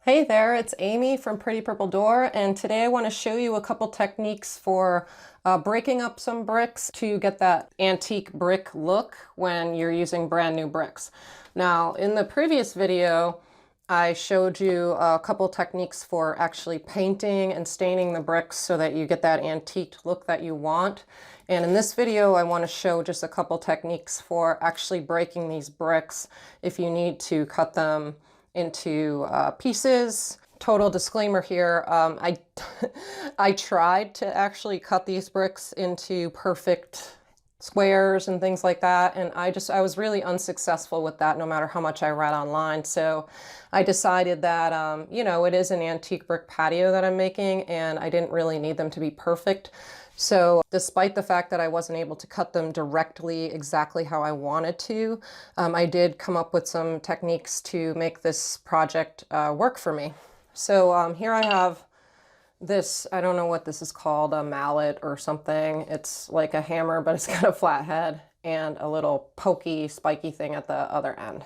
Hey there, it's Amy from Pretty Purple Door, and today I want to show you a couple techniques for breaking up some bricks to get that antique brick look when you're using brand new bricks. Now, in the previous video, I showed you a couple techniques for actually painting and staining the bricks so that you get that antique look that you want. And in this video, I want to show just a couple techniques for actually breaking these bricks if you need to cut them into pieces. Total disclaimer here, I tried to actually cut these bricks into perfect squares and things like that, and I was really unsuccessful with that no matter how much I read online. So I decided that it is an antique brick patio that I'm making, and I didn't really need them to be perfect. So despite the fact that I wasn't able to cut them directly exactly how I wanted to, I did come up with some techniques to make this project work for me. So here I have this, I don't know what this is called, a mallet or something. It's like a hammer, but it's got a flat head and a little pokey, spiky thing at the other end.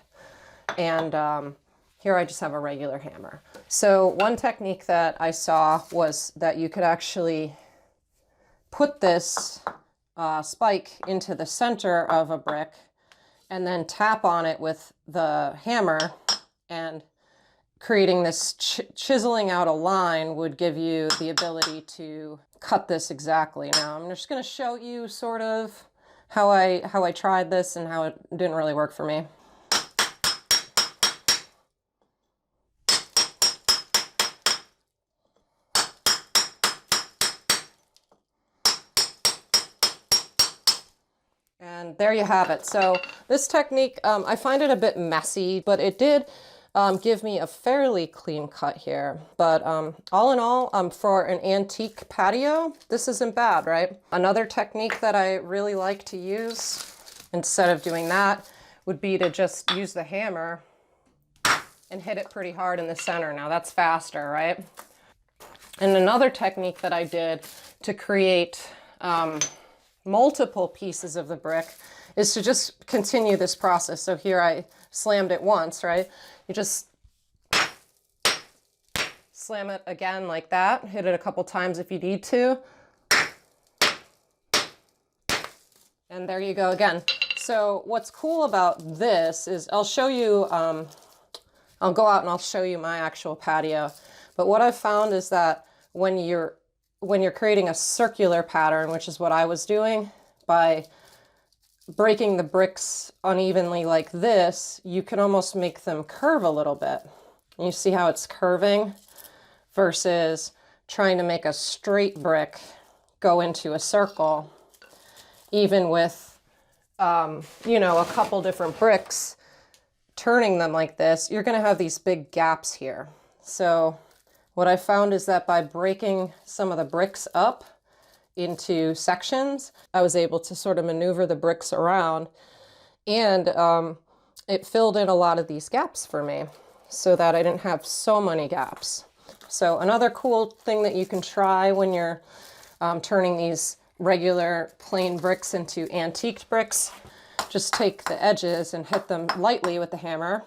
And here I just have a regular hammer. So one technique that I saw was that you could actually put this spike into the center of a brick and then tap on it with the hammer, and creating this chiseling out a line would give you the ability to cut this exactly. Now I'm just going to show you sort of how I tried this and how it didn't really work for me. And there you have it. So this technique, I find it a bit messy, but it did give me a fairly clean cut here. But all in all, for an antique patio, this isn't bad, right? Another technique that I really like to use, instead of doing that, would be to just use the hammer and hit it pretty hard in the center. Now that's faster, right? And another technique that I did to create multiple pieces of the brick is to just continue this process. So here I slammed it once, right? You just slam it again like that. Hit it a couple times if you need to. And there you go again. So what's cool about this is I'll show you, I'll go out and I'll show you my actual patio. But what I've found is that when you're creating a circular pattern, which is what I was doing, by breaking the bricks unevenly like this, you can almost make them curve a little bit. And you see how it's curving versus trying to make a straight brick go into a circle. Even with, a couple different bricks, turning them like this, you're going to have these big gaps here. So what I found is that by breaking some of the bricks up into sections, I was able to sort of maneuver the bricks around, and it filled in a lot of these gaps for me so that I didn't have so many gaps. So another cool thing that you can try when you're turning these regular plain bricks into antiqued bricks, just take the edges and hit them lightly with the hammer,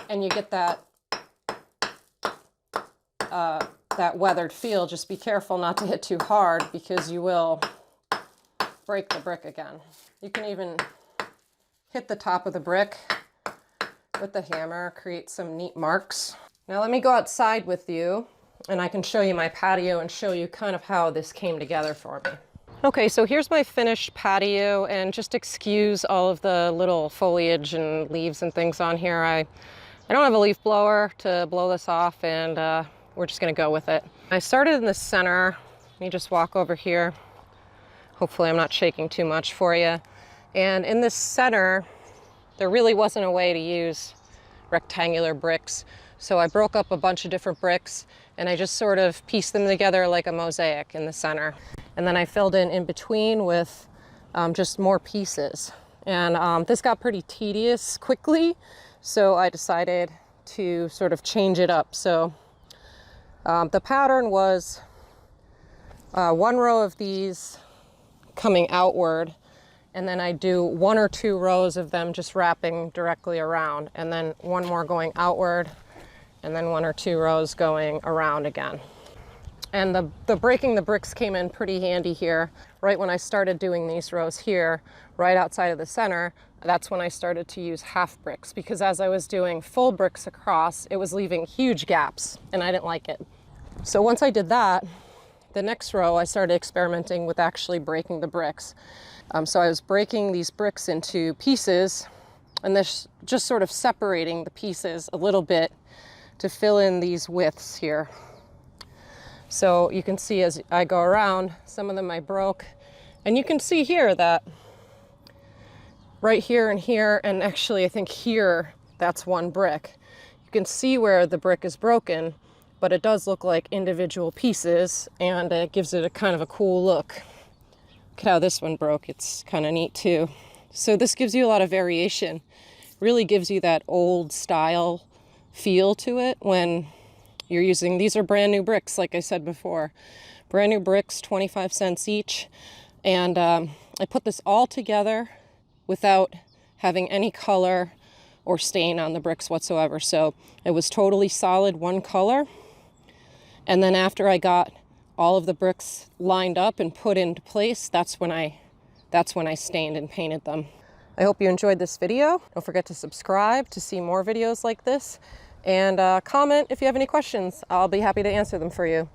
and you get that weathered feel. Just be careful not to hit too hard because you will break the brick again. You can even hit the top of the brick with the hammer, create some neat marks. Now let me go outside with you and I can show you my patio and show you kind of how this came together for me. Okay, so here's my finished patio, and just excuse all of the little foliage and leaves and things on here. I don't have a leaf blower to blow this off, and we're just gonna go with it. I started in the center. Let me just walk over here. Hopefully I'm not shaking too much for you. And in the center, there really wasn't a way to use rectangular bricks. So I broke up a bunch of different bricks and I just sort of pieced them together like a mosaic in the center. And then I filled in between with just more pieces. And this got pretty tedious quickly, so I decided to sort of change it up. So the pattern was one row of these coming outward, and then I do 1 or 2 rows of them just wrapping directly around, and then one more going outward and then 1 or 2 rows going around again. And the breaking the bricks came in pretty handy here. Right when I started doing these rows here, right outside of the center, that's when I started to use half bricks, because as I was doing full bricks across, it was leaving huge gaps and I didn't like it. So once I did that, the next row I started experimenting with actually breaking the bricks. So I was breaking these bricks into pieces and this just sort of separating the pieces a little bit to fill in these widths here. So you can see as I go around, some of them I broke, and you can see here that right here and here, and actually I think here, that's one brick. You can see where the brick is broken, but it does look like individual pieces, and it gives it a kind of a cool look. Look at how this one broke. It's kind of neat too. So this gives you a lot of variation. Really gives you that old style feel to it when you're using, these are brand new bricks, like I said before. Brand new bricks, 25 cents each. And I put this all together without having any color or stain on the bricks whatsoever. So it was totally solid, one color. And then after I got all of the bricks lined up and put into place, that's when I stained and painted them. I hope you enjoyed this video. Don't forget to subscribe to see more videos like this, and comment if you have any questions. I'll be happy to answer them for you.